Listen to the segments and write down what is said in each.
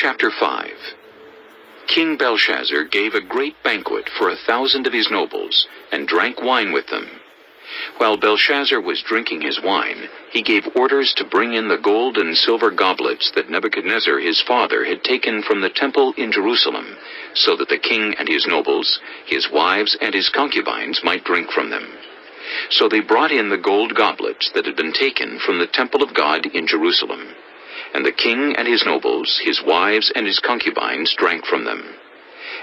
Chapter 5. King Belshazzar gave a great banquet for 1,000 of his nobles, and drank wine with them. While Belshazzar was drinking his wine, he gave orders to bring in the gold and silver goblets that Nebuchadnezzar his father had taken from the temple in Jerusalem, so that the king and his nobles, his wives and his concubines might drink from them. So they brought in the gold goblets that had been taken from the temple of God in Jerusalem. And the king and his nobles, his wives and his concubines drank from them.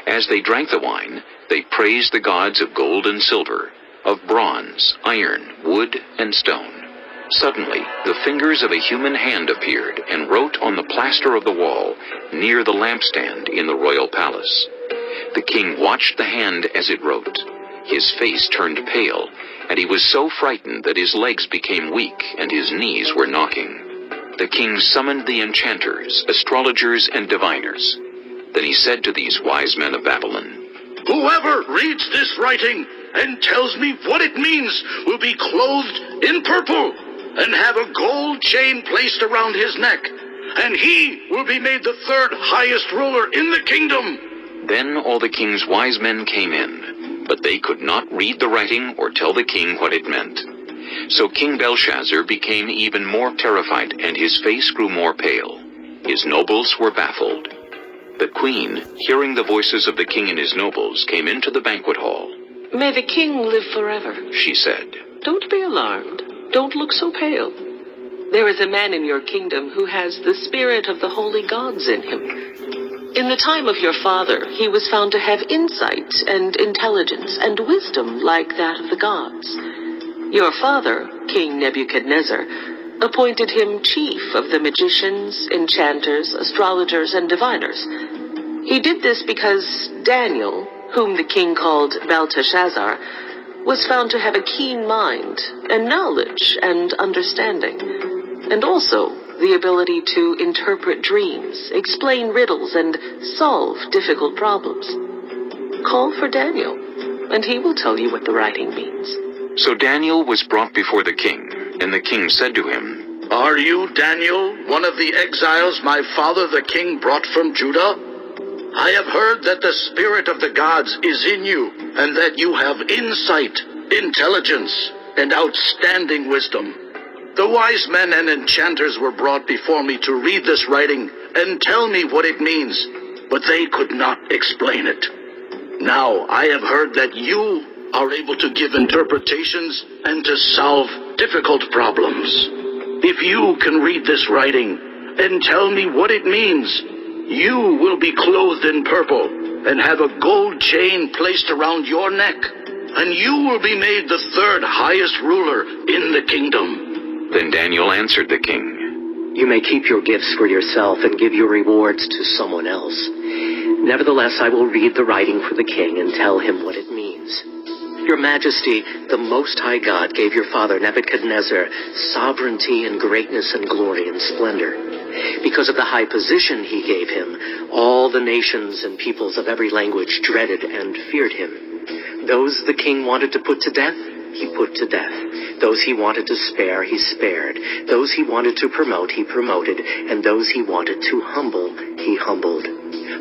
As they drank the wine, they praised the gods of gold and silver, of bronze, iron, wood, and stone. Suddenly, the fingers of a human hand appeared and wrote on the plaster of the wall near the lampstand in the royal palace. The king watched the hand as it wrote. His face turned pale, and he was so frightened that his legs became weak and his knees were knocking. The king summoned the enchanters, astrologers, and diviners. Then he said to these wise men of Babylon, "Whoever reads this writing and tells me what it means will be clothed in purple and have a gold chain placed around his neck, and he will be made the third highest ruler in the kingdom." Then all the king's wise men came in, but they could not read the writing or tell the king what it meant. So King Belshazzar became even more terrified, and his face grew more pale. His nobles were baffled. The queen, hearing the voices of the king and his nobles, came into the banquet hall. "May the king live forever," She said, "Don't be alarmed. Don't look so pale. There is a man in your kingdom who has the spirit of the holy gods in him. In the time of your father, he was found to have insight and intelligence and wisdom like that of the gods. Your father, King Nebuchadnezzar, appointed him chief of the magicians, enchanters, astrologers, and diviners. He did this because Daniel, whom the king called Belteshazzar, was found to have a keen mind and knowledge and understanding, and also the ability to interpret dreams, explain riddles, and solve difficult problems. Call for Daniel, and he will tell you what the writing means." So Daniel was brought before the king, and the king said to him, "Are you Daniel, one of the exiles my father the king brought from Judah? I have heard that the spirit of the gods is in you, and that you have insight, intelligence, and outstanding wisdom. The wise men and enchanters were brought before me to read this writing and tell me what it means, but they could not explain it. Now I have heard that you are able to give interpretations and to solve difficult problems. If you can read this writing and tell me what it means, you will be clothed in purple and have a gold chain placed around your neck, and you will be made the third highest ruler in the kingdom." Then Daniel answered the king, "You may keep your gifts for yourself and give your rewards to someone else. Nevertheless, I will read the writing for the king and tell him what it means. Your Majesty, the Most High God gave your father Nebuchadnezzar sovereignty and greatness and glory and splendor. Because of the high position he gave him, all the nations and peoples of every language dreaded and feared him. Those the king wanted to put to death, he put to death. Those he wanted to spare, he spared. Those he wanted to promote, he promoted. And those he wanted to humble, he humbled.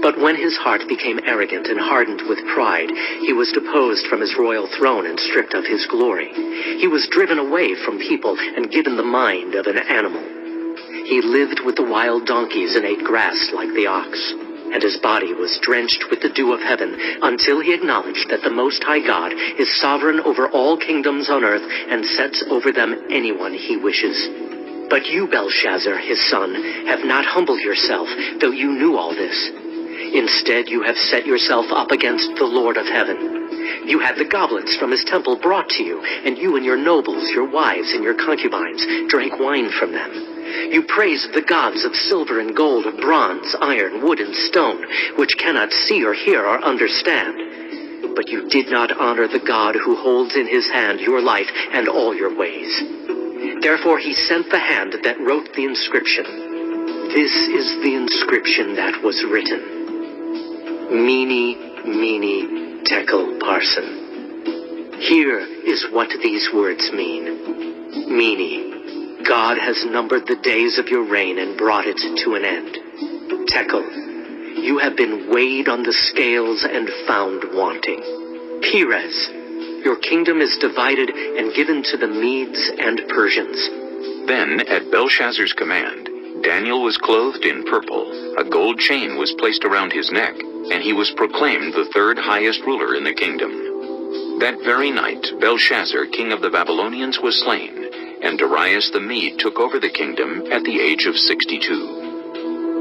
But when his heart became arrogant and hardened with pride, he was deposed from his royal throne and stripped of his glory. He was driven away from people and given the mind of an animal. He lived with the wild donkeys and ate grass like the ox. And his body was drenched with the dew of heaven until he acknowledged that the Most High God is sovereign over all kingdoms on earth and sets over them anyone he wishes. But you, Belshazzar, his son, have not humbled yourself, though you knew all this. Instead, you have set yourself up against the Lord of heaven. You had the goblets from his temple brought to you, and you and your nobles, your wives, and your concubines drank wine from them. You praised the gods of silver and gold, of bronze, iron, wood, and stone, which cannot see or hear or understand. But you did not honor the God who holds in his hand your life and all your ways. Therefore he sent the hand that wrote the inscription. This is the inscription that was written. Mene, Mene, Tekel, Parson. Here is what these words mean. Mene, God has numbered the days of your reign and brought it to an end. Tekel, you have been weighed on the scales and found wanting. Perez, your kingdom is divided and given to the Medes and Persians. Then, at Belshazzar's command, Daniel was clothed in purple, a gold chain was placed around his neck, and he was proclaimed the third highest ruler in the kingdom. That very night, Belshazzar, king of the Babylonians, was slain, and Darius the Mede took over the kingdom at the age of 62.